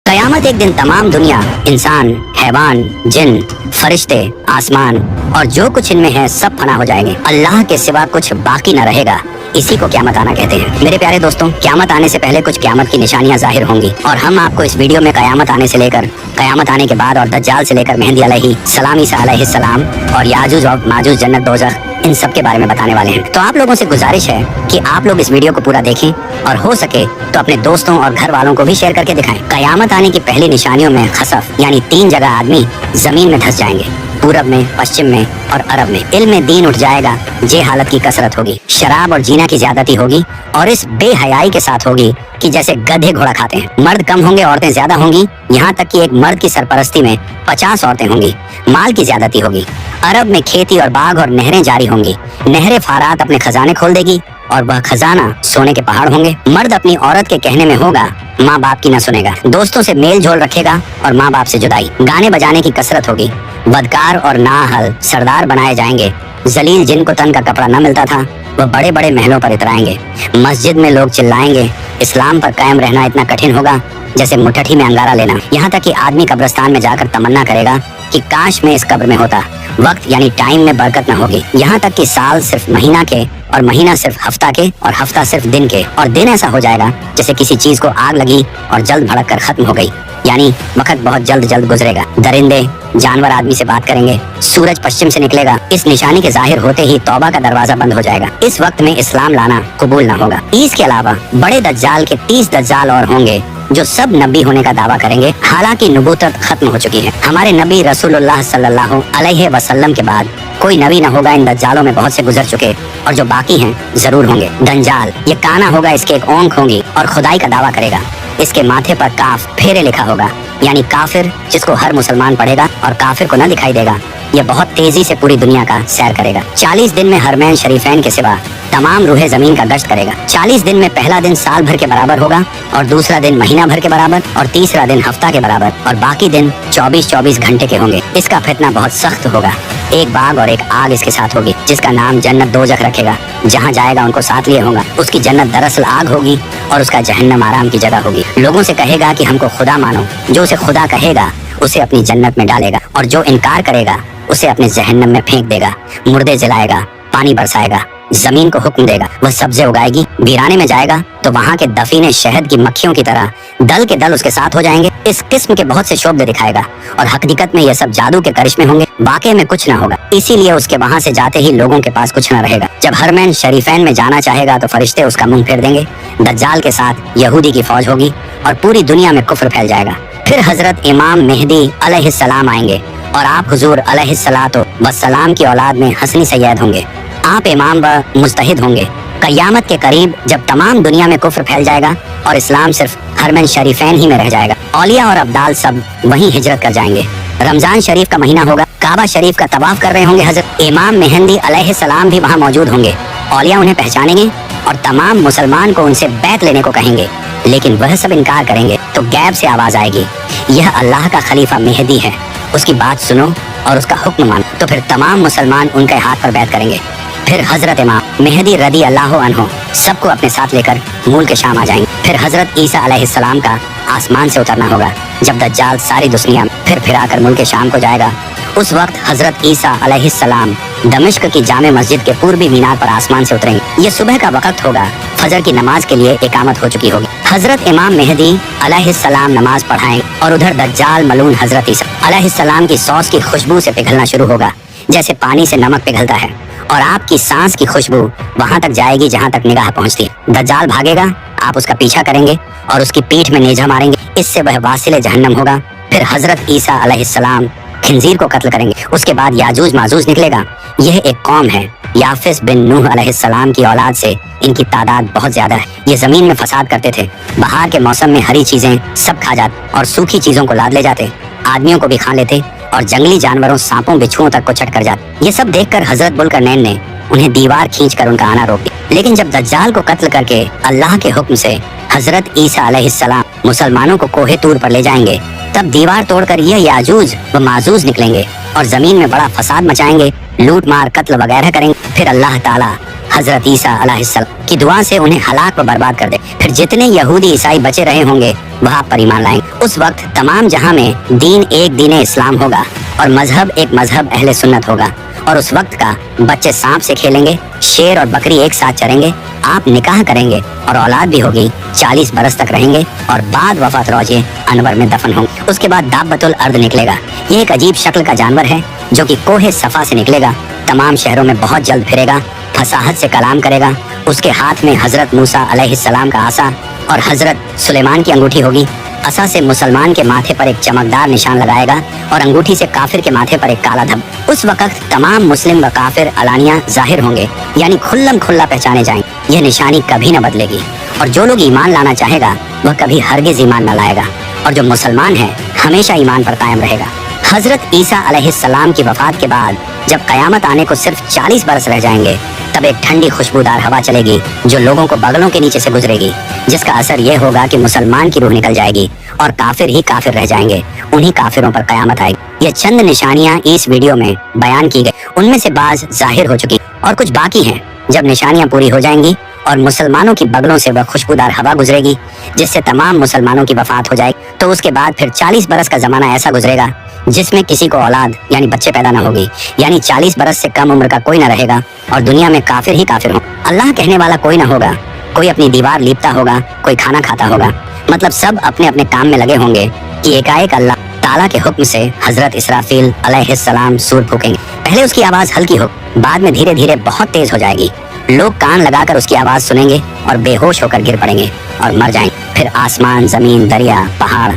कयामत एक दिन तमाम दुनिया, इंसान, हैवान, जिन, फरिश्ते, आसमान और जो कुछ इनमें है सब फना हो जाएंगे। अल्लाह के सिवा कुछ बाकी न रहेगा। इसी को क़यामत आना कहते हैं। मेरे प्यारे दोस्तों, क़यामत आने से पहले कुछ क़यामत की निशानियां जाहिर होंगी और हम आपको इस वीडियो में क़यामत आने से लेकर क़यामत आने के बाद और दज्जाल से लेकर मेहदी अलैहिस्सलाम, ईसा अलैहिस्सलाम और याजूज और माजूज, जन्नत, दोज़ख, इन सब के बारे में बताने वाले हैं। तो आप लोगों से गुजारिश है कि आप लोग इस वीडियो को पूरा देखें और हो सके तो अपने दोस्तों और घर वालों को भी शेयर करके दिखाएं। क़यामत आने की पहली निशानियों में खसफ यानी 3 जगह आदमी जमीन में धंस जाएंगे, पूरब में, पश्चिम में और अरब में। इल्म में दीन उठ जाएगा, जे हालत की कसरत होगी, शराब और जीना की ज्यादती होगी और इस बेहयाई के साथ होगी कि जैसे गधे घोड़ा खाते हैं। मर्द कम होंगे, औरतें ज्यादा होंगी, यहाँ तक कि एक मर्द की सरपरस्ती में 50 औरतें होंगी। माल की ज्यादती होगी। अरब में खेती और बाग और नहरें जारी होंगी। नहरें फारात अपने खजाने खोल देगी और वह खजाना सोने के पहाड़ होंगे। मर्द अपनी औरत के कहने में होगा, माँ बाप की न सुनेगा। दोस्तों से मेल झोल रखेगा और माँ बाप से जुदाई। गाने बजाने की कसरत होगी। बदकार और नाअहल सरदार बनाए जाएंगे। जलील जिनको तन का कपड़ा न मिलता था वह बड़े बड़े महलों पर इतराएंगे। मस्जिद में लोग चिल्लाएंगे। इस्लाम पर कायम रहना इतना कठिन होगा जैसे मुट्ठी में अंगारा लेना। यहाँ तक कि आदमी कब्रिस्तान में जाकर तमन्ना करेगा कि काश मैं इस कब्र में होता। वक्त यानी टाइम में बरकत न होगी। यहाँ तक कि साल सिर्फ महीना के और महीना सिर्फ हफ्ता के और हफ्ता सिर्फ दिन के और दिन ऐसा हो जाएगा जैसे किसी चीज को आग लगी और जल्द भड़क कर खत्म हो गई। यानी वक्त बहुत जल्द गुजरेगा। दरिंदे जानवर आदमी से बात करेंगे। सूरज पश्चिम से निकलेगा। इस निशानी के जाहिर होते ही तौबा का दरवाजा बंद हो जाएगा। इस वक्त में इस्लाम लाना कबूल न होगा। इसके अलावा बड़े दज्जाल के 30 दज्जाल और होंगे जो सब नबी होने का दावा करेंगे। हालांकि नबूवत खत्म हो चुकी है। हमारे नबी रसूलुल्लाह सल्लल्लाहु अलैहि वसल्लम के बाद कोई नबी न होगा। इन दज्जालों में बहुत से गुजर चुके और जो बाकी हैं जरूर होंगे। दंजाल ये काना होगा, इसके एक ओंख होंगी और खुदाई का दावा करेगा। इसके माथे पर काफ फेरे लिखा होगा, यानी काफिर, जिसको हर मुसलमान पढ़ेगा और काफिर को न दिखाई देगा। ये बहुत तेजी से पूरी दुनिया का सैर करेगा। 40 दिन में हरमैन शरीफैन के सिवा तमाम रूहे जमीन का गश्त करेगा। 40 दिन में पहला दिन साल भर के बराबर होगा और दूसरा दिन महीना भर के बराबर और तीसरा दिन हफ्ता के बराबर और बाकी दिन 24-24 घंटे के होंगे। इसका फितना बहुत सख्त होगा। एक बाग और एक आग इसके साथ होगी जिसका नाम जन्नत, दोज़ख रखेगा। जहाँ जाएगा उनको साथ लिए होगा। उसकी जन्नत दरअसल आग होगी और उसका जहन्नम आराम की जगह होगी। लोगों से कहेगा कि हमको खुदा मानो। जो उसे खुदा कहेगा उसे अपनी जन्नत में डालेगा और जो इनकार करेगा उसे अपने जहन्नम में फेंक देगा। मुर्दे जलाएगा, पानी बरसाएगा, जमीन को हुक्म देगा, वह सब्जे उगाएगी। वीराने में जाएगा तो वहाँ के दफीने शहद की मक्खियों की तरह दल के दल उसके साथ हो जाएंगे। इस किस्म के बहुत से शोबे दिखाएगा और हकीकत में यह सब जादू के करिश्मे होंगे। वाकई में कुछ न होगा। इसीलिए उसके वहाँ से जाते ही लोगों के पास कुछ न रहेगा। जब हरमैन शरीफैन में जाना चाहेगा तो फरिश्ते उसका मुंह फेर देंगे। दज्जाल के साथ यहूदी की फौज होगी और पूरी दुनिया में कुफ्र फैल जाएगा। फिर हजरत इमाम मेहदी अलैहिस्सलाम आएंगे और आप हुजूर अलैहिस्सलातो वस्सलाम की औलाद में हसनी सैयद होंगे। आप इमाम व मुज्तहिद होंगे। क़यामत के करीब जब तमाम दुनिया में कुफ्र फैल जाएगा और इस्लाम सिर्फ हरमैन शरीफैन ही में रह जाएगा, औलिया और अब्दाल सब वहीं हिजरत कर जाएंगे। रमजान शरीफ का महीना होगा। काबा शरीफ का तवाफ कर रहे होंगे हजरत इमाम मेहदी अलैहिस्सलाम भी वहाँ मौजूद होंगे। औलिया उन्हें पहचानेंगे और तमाम मुसलमान को उनसे बैत लेने को कहेंगे, लेकिन वह सब इनकार करेंगे। तो गैब से आवाज आएगी, यह अल्लाह का खलीफा मेहदी है, उसकी बात सुनो और उसका हुक्म मानो। तो फिर तमाम मुसलमान उनके हाथ पर बैत करेंगे। फिर हजरत इमाम मेहदी रदी अल्लाह अन्हो सबको अपने साथ लेकर मूल के शाम आ जाएंगे। फिर हजरत ईसा अलैहिस्सलाम का आसमान से उतरना होगा। जब दज्जाल सारी दुनिया फिर आकर मुल्क शाम को जाएगा, उस वक्त हजरत ईसा अलैहिस्सलाम दमिश्क की जामे मस्जिद के पूर्वी मीनार पर आसमान से उतरेंगे। ये सुबह का वक्त होगा। फजर की नमाज के लिए इकामत हो चुकी होगी। हजरत इमाम मेहदी अलैहिस्सलाम नमाज पढ़ाएं और उधर दज्जाल मलून हजरत ईसा अलैहिस्सलाम की सॉस की खुशबू से पिघलना शुरू होगा जैसे पानी से नमक पिघलता है और आपकी सांस की खुशबू वहां तक जाएगी जहां तक निगाह पहुंचती है। दज्जाल भागेगा, आप उसका पीछा करेंगे और उसकी पीठ में नेजा मारेंगे। इससे वह वासिले जहन्नम होगा। फिर हजरत ईसा अलैहिस्सलाम खिंजीर को कत्ल करेंगे। उसके बाद याजूज माजूज निकलेगा। यह एक कौम है। याफिस बिन नूह अलैहिस्सलाम की औलाद से इनकी तादाद बहुत ज्यादा है। ये जमीन में फसाद करते थे। बहार के मौसम में हरी चीजें सब खा जाते और सूखी चीजों को लाद ले जाते। आदमियों को भी खा लेते और जंगली जानवरों, सांपों, बिच्छुओं तक को चट कर जाते। ये सब देखकर हजरत बुल्करनैन ने उन्हें दीवार खींचकर उनका आना रोक दिया। लेकिन जब दज्जाल को कत्ल करके अल्लाह के हुक्म से हजरत ईसा अलैहिस्सलाम मुसलमानों को कोहे तूर पर ले जाएंगे, तब दीवार तोड़कर ये याजूज व माजूज निकलेंगे और जमीन में बड़ा फसाद मचाएंगे, लूट मार, कत्ल वगैरह करेंगे। फिर अल्लाह ताला हजरत ईसा अलैहिस्सलाम की दुआ से उन्हें हलाक व बर्बाद कर दे। फिर फिर जितने यहूदी ईसाई बचे रहे होंगे वह आप पर ईमान लाएंगे। उस वक्त तमाम जहां में दीन एक दीन इस्लाम होगा और मजहब एक मजहब अहले सुन्नत होगा। और उस वक्त का बच्चे सांप से खेलेंगे, शेर और बकरी एक साथ चरेंगे, आप निकाह करेंगे और औलाद भी होगी, 40 बरस तक रहेंगे और बाद वफात रोजे अनवर में दफन होंगे। उसके बाद दाब्बतुल अर्द निकलेगा। ये एक अजीब शक्ल का जानवर है जो कि कोहे सफा से निकलेगा, तमाम शहरों में बहुत जल्द फिरेगा, फसाहत से कलाम करेगा। उसके हाथ में हजरत मूसा अलैहिस्सलाम का आसा और हजरत सुलेमान की अंगूठी होगी। असा से मुसलमान के माथे पर एक चमकदार निशान लगाएगा और अंगूठी से काफिर के माथे पर एक काला धब्बा। उस वक्त तमाम मुस्लिम व काफिर अलानिया जाहिर होंगे, यानी खुल्लम खुल्ला पहचाने जाएंगे। यह निशानी कभी न बदलेगी और जो लोग ईमान लाना चाहेगा वह कभी हरगिज ईमान न लाएगा और जो मुसलमान है हमेशा ईमान पर कायम रहेगा। हजरत ईसा अलैहिस्सलाम की वफात के बाद जब कयामत आने को सिर्फ 40 बरस रह जाएंगे, तब एक ठंडी खुशबूदार हवा चलेगी जो लोगों को बगलों के नीचे से गुजरेगी, जिसका असर यह होगा कि मुसलमान की रूह निकल जाएगी और काफिर ही काफिर रह जाएंगे। उन्हीं काफिरों पर कयामत आएगी। ये चंद निशानियां इस वीडियो में बयान की गई, उनमें से बाज जाहिर हो चुकी और कुछ बाकी हैं। जब निशानियां पूरी हो जाएंगी और मुसलमानों की बगलों से वह खुशबूदार हवा गुजरेगी जिससे तमाम मुसलमानों की वफात हो जाएगी, तो उसके बाद फिर 40 बरस का जमाना ऐसा गुजरेगा जिसमें किसी को औलाद यानी बच्चे पैदा न होगी, यानी 40 बरस से कम उम्र का कोई न रहेगा और दुनिया में काफिर ही काफिर हो। अल्लाह कहने वाला कोई न होगा, कोई अपनी दीवार लीपता होगा, कोई खाना खाता होगा, मतलब सब अपने अपने काम में लगे होंगे कि एकाएक अल्लाह ताला के हुक्म से हजरत इसराफील अलैहिस्सलाम सूर फूकेंगे। पहले उसकी आवाज हल्की हो, बाद में धीरे धीरे बहुत तेज हो जाएगी। लोग कान लगाकर उसकी आवाज सुनेंगे और बेहोश होकर गिर पड़ेंगे और मर जाएंगे। फिर आसमान, जमीन, दरिया, पहाड़,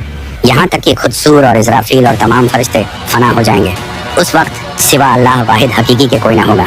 यहाँ तक कि खुद सूर और इसराफील और तमाम फरिश्ते फना हो जाएंगे। उस वक्त सिवा अल्लाह वाहिद हकीकी के कोई ना होगा।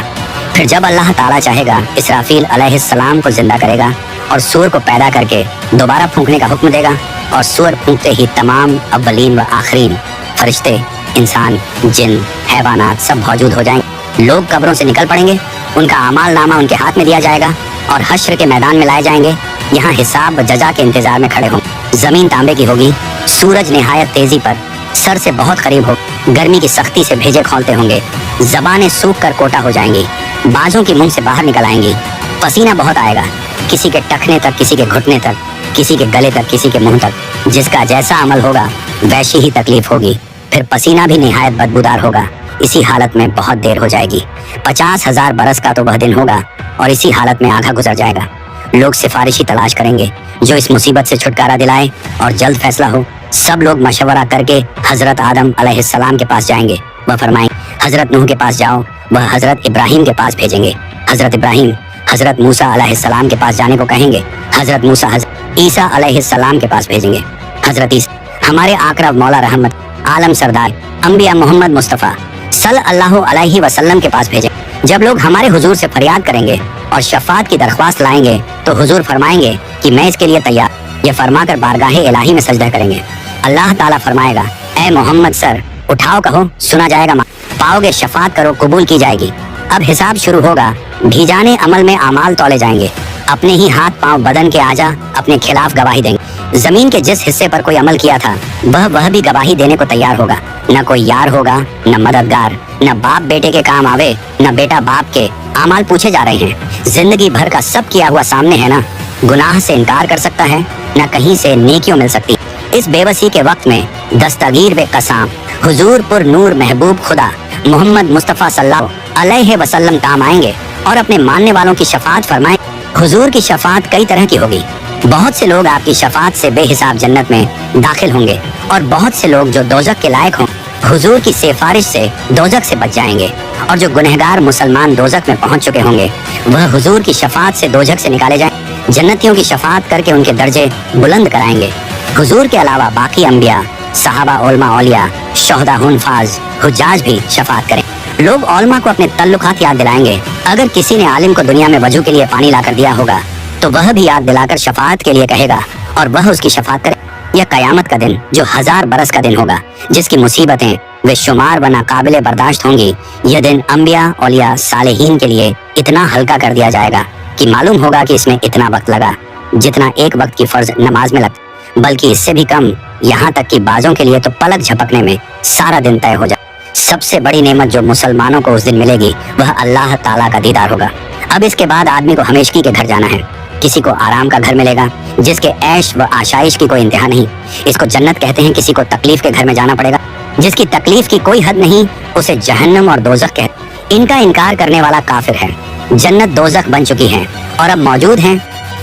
फिर जब अल्लाह ताला चाहेगा इसराफील अलैहिस्सलाम को जिंदा करेगा और सूर को पैदा करके दोबारा फूंकने का हुक्म देगा और सूर फूंकते ही तमाम अव्वलीन व आखिरीन फरिश्ते, इंसान, जिन, हैवानात सब मौजूद हो जाएंगे। लोग कब्रों से निकल पड़ेंगे, उनका अमाल नामा उनके हाथ में दिया जाएगा और हश्र के मैदान में लाए जाएंगे। यहाँ हिसाब व जजा के इंतजार में खड़े होंगे। जमीन तांबे की होगी, सूरज निहायत तेजी पर सर से बहुत करीब हो, गर्मी की सख्ती से भेजे खोलते होंगे, जबानें सूख कर कोटा हो जाएंगी, बाजों की मुंह से बाहर निकल आएंगी, पसीना बहुत आएगा, किसी के टखने तक, किसी के घुटने तक, किसी के गले तक, किसी के मुंह तक। जिसका जैसा अमल होगा वैसी ही तकलीफ होगी। फिर पसीना भी निहायत बदबूदार होगा। इसी हालत में बहुत देर हो जाएगी। 50,000 बरस का तो वह दिन होगा और इसी हालत में आधा गुजर जाएगा। लोग सिफारिशी तलाश करेंगे जो इस मुसीबत से छुटकारा दिलाए और जल्द फैसला हो। सब लोग मशवरा करके हजरत आदम अलैहिस्सलाम के पास जाएंगे। वह फरमाएंगे हजरत नूह के पास जाओ, वह हजरत इब्राहिम के पास भेजेंगे। हजरत इब्राहिम हजरत मूसा अलैहिस्सलाम के पास जाने को कहेंगे। हजरत मूसा हजरत ईसा अलैहिस्सलाम के पास भेजेंगे। हजरत ईसा हमारे आकरब मौला रहमत आलम सरदार अंबिया मोहम्मद मुस्तफ़ा सल्लल्लाहु अलैहि वसल्लम के पास भेजें। जब लोग हमारे हुजूर से फरियाद करेंगे और शफात की दरख्वास्त लाएंगे तो हुजूर फरमाएंगे कि मैं इसके लिए तैयार। ये फरमाकर बारगाहे इलाही में सजदा करेंगे। अल्लाह ताला फरमाएगा ए मोहम्मद सर उठाओ, कहो सुना जाएगा, पाओगे शफात करो कबूल की जाएगी। अब हिसाब शुरू होगा, भीजाने अमल में आमाल तौले जाएंगे। अपने ही हाथ पांव बदन के आजा अपने खिलाफ गवाही देंगे। जमीन के जिस हिस्से पर कोई अमल किया था वह भी गवाही देने को तैयार होगा। न कोई यार होगा, न मददगार, न बाप बेटे के काम आवे, न बेटा बाप के। आमाल पूछे जा रहे हैं। जिंदगी भर का सब किया हुआ सामने है ना। गुनाह से इनकार कर सकता है, न कहीं से नेकियों मिल सकती। इस बेबसी के वक्त में दस्तगीर व कसाम हुजूर पुर नूर महबूब खुदा मोहम्मद मुस्तफ़ा सल्लल्लाहु अलैहि वसल्लम काम आएंगे और अपने मानने वालों की शफात फरमाएं। हुजूर की शफात कई तरह की होगी। बहुत से लोग आपकी शफात से बेहिसाब जन्नत में दाखिल होंगे और बहुत से लोग जो दोजख के लायक हों हुजूर की सिफारिश से दोजख से बच जाएंगे। और जो गुनहगार मुसलमान दोजख में पहुंच चुके होंगे वह हुजूर की शफात से दोजख से निकाले जाएं। जन्नतियों की शफात करके उनके दर्जे बुलंद कराएंगे। हुजूर के अलावा बाकी अंबिया, सहाबा, उलमा, औलिया, शोहदा, हुनफाज, हुज्जाज भी शफात करें। लोग औलमा को अपने तल्लुकात याद दिलाएंगे। अगर किसी ने आलिम को दुनिया में वजू के लिए पानी लाकर दिया होगा तो वह भी याद दिलाकर शफात के लिए कहेगा और वह उसकी शफात करे। यह कयामत का दिन जो 1000 बरस का दिन होगा, जिसकी मुसीबतें वे शुमार व नाकाबिले बर्दाश्त होंगी। यह दिन अंबिया, औलिया, सालेहीन के लिए इतना हल्का कर दिया जाएगा कि मालूम होगा कि इसमें इतना वक्त लगा जितना एक वक्त की फर्ज नमाज में लगता, बल्कि इससे भी कम। यहाँ तक कि बाजों के लिए तो पलक झपकने में सारा दिन तय हो जाए। सबसे बड़ी नेमत जो मुसलमानों को उस दिन मिलेगी वह अल्लाह ताला का दीदार होगा। अब इसके बाद आदमी को हमेशगी के घर जाना है, किसी को आराम का घर मिलेगा जिसके ऐश व आशाइश की कोई इंतहा नहीं। इसको जन्नत कहते हैं। किसी को तकलीफ के घर में जाना पड़ेगा जिसकी तकलीफ की कोई हद नहीं, उसे जहन्नम और दोजख कहते। इनका इनकार करने वाला काफिर है। जन्नत दोजख बन चुकी हैं और अब मौजूद हैं।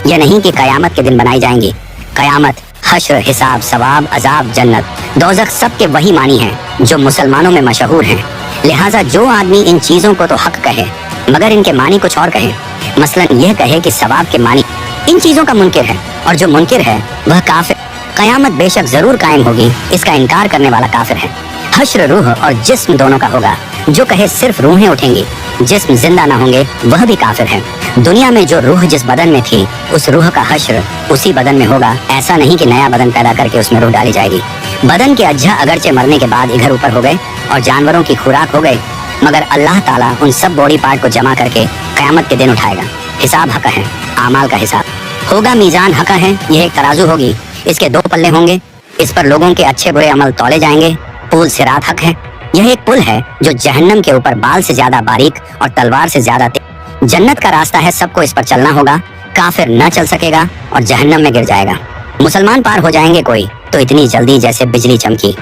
यह नहीं कि कयामत के दिन बनाई जाएंगी। कयामत, हश्र, हिसाब, सवाब, अजाब, जन्नत, दोजख सबके वही मानी हैं जो मुसलमानों में मशहूर हैं। लिहाजा जो आदमी इन चीजों को तो हक कहे मगर इनके मानी कुछ और कहे, मसलन यह कहे कि सवाब के मानी इन चीजों का मुनकिर है और जो मुनकिर है वह काफिर। कयामत बेशक जरूर कायम होगी, इसका इनकार करने वाला काफिर है। हश्र रूह और जिस्म दोनों का होगा। जो कहे सिर्फ रूहें उठेंगी, जिस्म जिंदा ना होंगे, वह भी काफिर है। दुनिया में जो रूह जिस बदन में थी उस रूह का हश्र उसी बदन में होगा। ऐसा नहीं कि नया बदन पैदा करके उसमें रूह डाली जाएगी। बदन के अज्जा अगरचे मरने के बाद इधर ऊपर हो गए और जानवरों की खुराक हो गए, मगर अल्लाह ताला उन सब बॉडी पार्ट को जमा करके कयामत के दिन उठाएगा। हिसाब हक है, आमाल का हिसाब होगा। मीजान हक है, यह एक तराजू होगी, इसके 2 पल्ले होंगे, इस पर लोगों के अच्छे बुरे अमल तौले जाएंगे। पुल सिरात हक है, यह एक पुल है जो जहन्नम के ऊपर बाल से ज्यादा बारीक और तलवार से ज्यादा तेज। जन्नत का रास्ता है, सबको इस पर चलना होगा। काफिर न चल सकेगा और जहन्नम में गिर जाएगा। मुसलमान पार हो जाएंगे कोई तो इतनी जल्दी जैसे बिजली चमकी।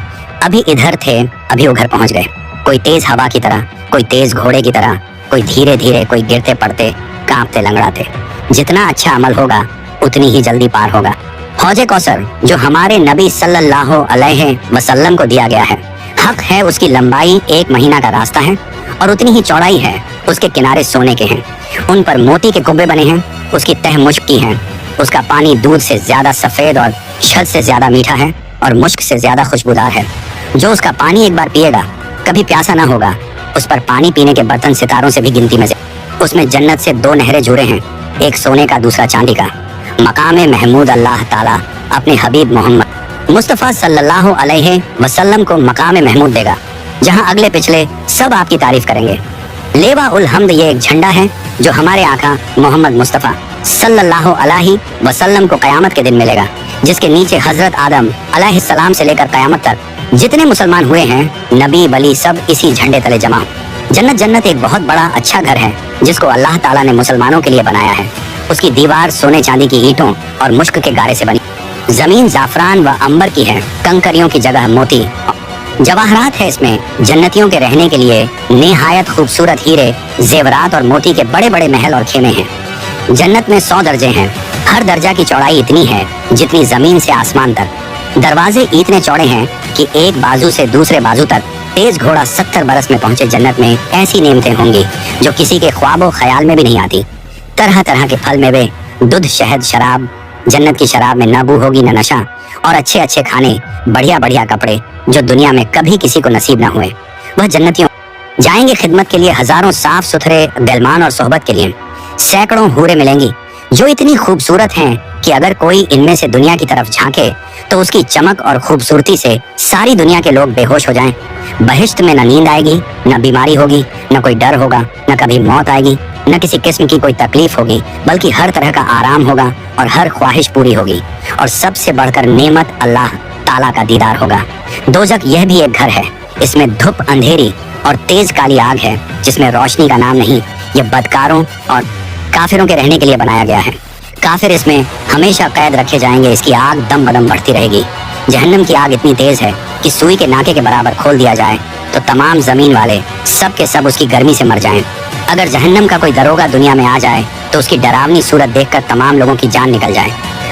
अभी इधर थे, अभी उधर पहुंच गए। कोई तेज हवा की तरह, कोई तेज घोड़े की तरह, कोई धीरे धीरे, कोई गिरते पड़ते, कांपते लंगड़ाते। जितना अच्छा अमल होगा उतनी ही जल्दी पार होगा। हौजे कौसर जो हमारे नबी सल्लल्लाहु अलैहि वसल्लम को दिया गया है, हक है उसकी लंबाई 1 महीना का रास्ता है और उतनी ही चौड़ाई है। उसके किनारे सोने के हैं, उन पर मोती के कुब्बे बने हैं। उसकी तह मुश्क की है। उसका पानी दूध से ज्यादा सफेद और शहद से ज्यादा मीठा है और मुश्क से ज्यादा खुशबूदार है। जो उसका पानी एक बार पिएगा कभी प्यासा ना होगा। उस पर पानी पीने के बर्तन सितारों से भी गिनती में से। उसमें जन्नत से 2 नहरें जुड़े हैं, एक सोने का दूसरा चांदी का। मकाम महमूद अल्लाह ताला अपने हबीब मोहम्मद मुस्तफ़ा सल्लल्लाहु अलैहि वसल्लम को मकाम महमूद देगा, जहां अगले पिछले सब आपकी तारीफ करेंगे। लेवा उल हम्द ये एक झंडा है जो हमारे आका मोहम्मद मुस्तफ़ा सल्लल्लाहु अलैहि वसल्लम को कयामत के दिन मिलेगा, जिसके नीचे हजरत आदम अलैहिस्सलाम से लेकर कयामत तक जितने मुसलमान हुए हैं, नबी वली सब इसी झंडे तले जमा। जन्नत एक बहुत बड़ा अच्छा घर है जिसको अल्लाह ताला ने मुसलमानों के लिए बनाया है। उसकी दीवार सोने चांदी की ईंटों और मुश्क के गारे से बनी। जमीन जाफरान व अंबर की है, कंकरियों की जगह मोती जवाहरात है। इसमें जन्नतियों के रहने के लिए निहायत खूबसूरत हीरे, जेवरात और मोती के बड़े बड़े महल और खेमे हैं। जन्नत में 100 दर्जे हैं। हर दर्जा की चौड़ाई इतनी है जितनी जमीन से आसमान तक। दरवाजे इतने चौड़े हैं कि एक बाजू से दूसरे बाजू तक तेज घोड़ा 70 बरस में पहुंचे। जन्नत में ऐसी नेमतें होंगी जो किसी के ख्वाबो ख्याल में भी नहीं आती। तरह तरह के फल मेवे, दूध, शहद, शराब। जन्नत की शराब में न बू होगी न नशा, और अच्छे अच्छे खाने, बढ़िया बढ़िया कपड़े जो दुनिया में कभी किसी को नसीब न हुए। वह जन्नतियों जाएंगे खिदमत के लिए हजारों साफ सुथरे गलमान और सोहबत के लिए। सैकड़ों हूरें मिलेंगी जो इतनी खूबसूरत हैं कि अगर कोई इनमें से दुनिया की तरफ झांके तो उसकी चमक और खूबसूरती से सारी दुनिया के लोग बेहोश हो जाएं। बहिश्त में न नींद आएगी, न बीमारी होगी, न कोई डर होगा, न कभी मौत आएगी, न किसी किस्म की कोई तकलीफ होगी, बल्कि हर तरह का आराम होगा और हर ख्वाहिश पूरी होगी। और सबसे बढ़कर नेमत अल्लाह ताला का दीदार होगा। दोजख यह भी एक घर है। इसमें धूप, अंधेरी और तेज काली आग है जिसमें रोशनी का नाम नहीं। यह बदकारों और काफिरों के रहने के लिए बनाया गया है। काफिर इसमें हमेशा कैद रखे जाएंगे। इसकी आग दम बदम बढ़ती रहेगी। जहन्नम की आग इतनी तेज है कि सुई के नाके के बराबर खोल दिया जाए तो तमाम जमीन वाले सब के सब उसकी गर्मी से मर जाएं। अगर जहन्नम का कोई दरोगा दुनिया में आ जाए तो उसकी डरावनी सूरत देखकर तमाम लोगों की जान निकल जाए,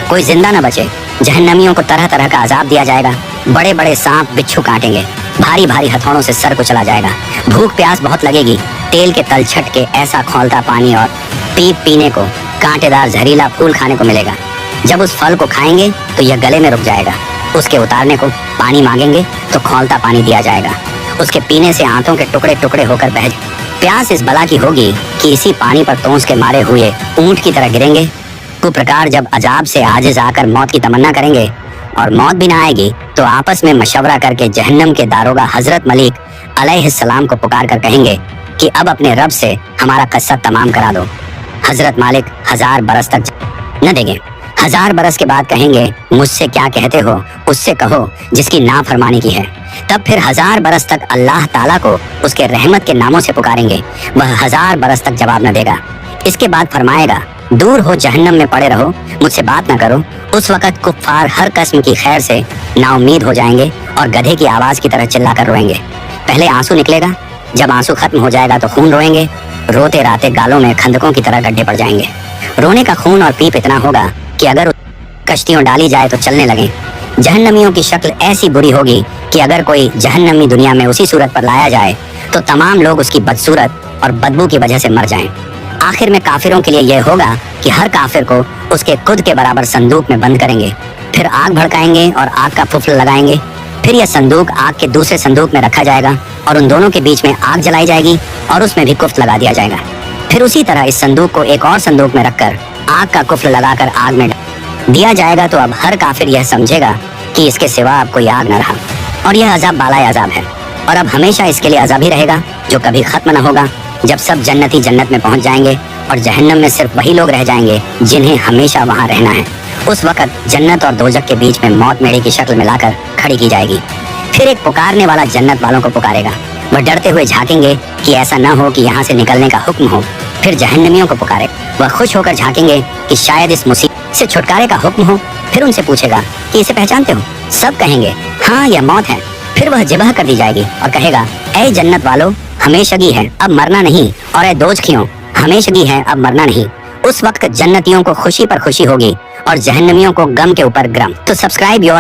कोई जिंदा न बचे। जहन्नमियों को तरह तरह का अजाब दिया जाएगा। बड़े बड़े सांप बिच्छू काटेंगे, भारी भारी हथौड़ों से सर को चला जाएगा। भूख प्यास बहुत लगेगी। तेल के तल छट के ऐसा खौलता पानी और पीने को कांटेदार जहरीला फूल खाने को मिलेगा। जब उस फल को खाएंगे तो यह गले में रुक जाएगा। उसके उतारने को पानी मांगेंगे तो खौलता पानी दिया जाएगा। उसके पीने से आंतों के टुकड़े टुकड़े होकर बह प्यास इस बला की होगी कि इसी पानी पर तोंस के मारे हुए ऊंट की तरह गिरेंगे। कुप्रकार जब अजाब से आजिज आकर मौत की तमन्ना करेंगे और मौत भी ना आएगी तो आपस में मशवरा करके जहन्नम के दारोगा हजरत मलिक अलैहिस्सलाम को पुकार कर कहेंगे कि अब अपने रब से हमारा कस्सा तमाम करा दो। हजरत मालिक 1000 बरस तक न देंगे। 1000 बरस के बाद कहेंगे मुझसे क्या कहते हो, उससे कहो जिसकी नाफरमानी की है। तब फिर 1000 बरस तक अल्लाह ताला को उसके रहमत के नामों से पुकारेंगे। वह 1000 बरस तक जवाब न देगा। इसके बाद फरमाएगा दूर हो, जहन्नम में पड़े रहो, मुझसे बात ना करो। उस वक्त कुफ्फार हर किस्म की खैर से नाउम्मीद हो जाएंगे और गधे की आवाज की तरह चिल्लाकर रोएंगे। पहले आंसू निकलेगा, जब आंसू खत्म हो जाएगा तो खून रोएंगे। रोते राते गालों में खंदकों की तरह गड्ढे पड़ जाएंगे। रोने का खून और पीप इतना होगा कि अगर कश्तियों डाली जाए तो चलने लगे। जहन्नमियों की शक्ल ऐसी बुरी होगी कि अगर कोई जहन्नमी दुनिया में उसी सूरत पर लाया जाए तो तमाम लोग उसकी बदसूरत और बदबू की वजह से मर जाएं। आखिर में काफिरों के लिए यह होगा कि हर काफिर को उसके खुद के बराबर संदूक में बंद करेंगे, फिर आग भड़काएंगे और आग का फुफल लगाएंगे। फिर यह संदूक आग के दूसरे संदूक में रखा जाएगा और उन दोनों के बीच में आग जलाई जाएगी और उसमें भी कुफ्ल लगा दिया जाएगा। फिर उसी तरह इस संदूक को एक और संदूक में रखकर आग का कुफ्ल लगाकर आग में दिया जाएगा। तो अब हर काफिर यह समझेगा कि इसके सिवा अब कोई आग न रहा और यह अजाब बाला अजाब है और अब हमेशा इसके लिए अजाब ही रहेगा जो कभी खत्म न होगा। जब सब जन्नती जन्नत में पहुंच जाएंगे और जहन्नम में सिर्फ वही लोग रह जाएंगे जिन्हें हमेशा वहां रहना है। उस वक्त जन्नत और दोजख के बीच में मौत मेढ़े की शक्ल में लाकर खड़ी की जाएगी। फिर एक पुकारने वाला जन्नत वालों को पुकारेगा। वह डरते हुए झांकेंगे कि ऐसा न हो कि यहाँ से निकलने का हुक्म हो। फिर जहन्नमियों को पुकारे, वह खुश होकर झांकेंगे कि शायद इस मुसीबत से छुटकारे का हुक्म हो। फिर उनसे पूछेगा कि इसे पहचानते हो? सब कहेंगे हाँ, यह मौत है। फिर वह जिबह कर दी जाएगी और कहेगा, ऐ जन्नत वालों, हमेशगी है, अब मरना नहीं, और ऐ दोजखियों, हमेशगी है, अब मरना नहीं। उस वक्त जन्नतियों को खुशी पर खुशी होगी और जहन्नमियों को गम के ऊपर गम। तो सब्सक्राइब योर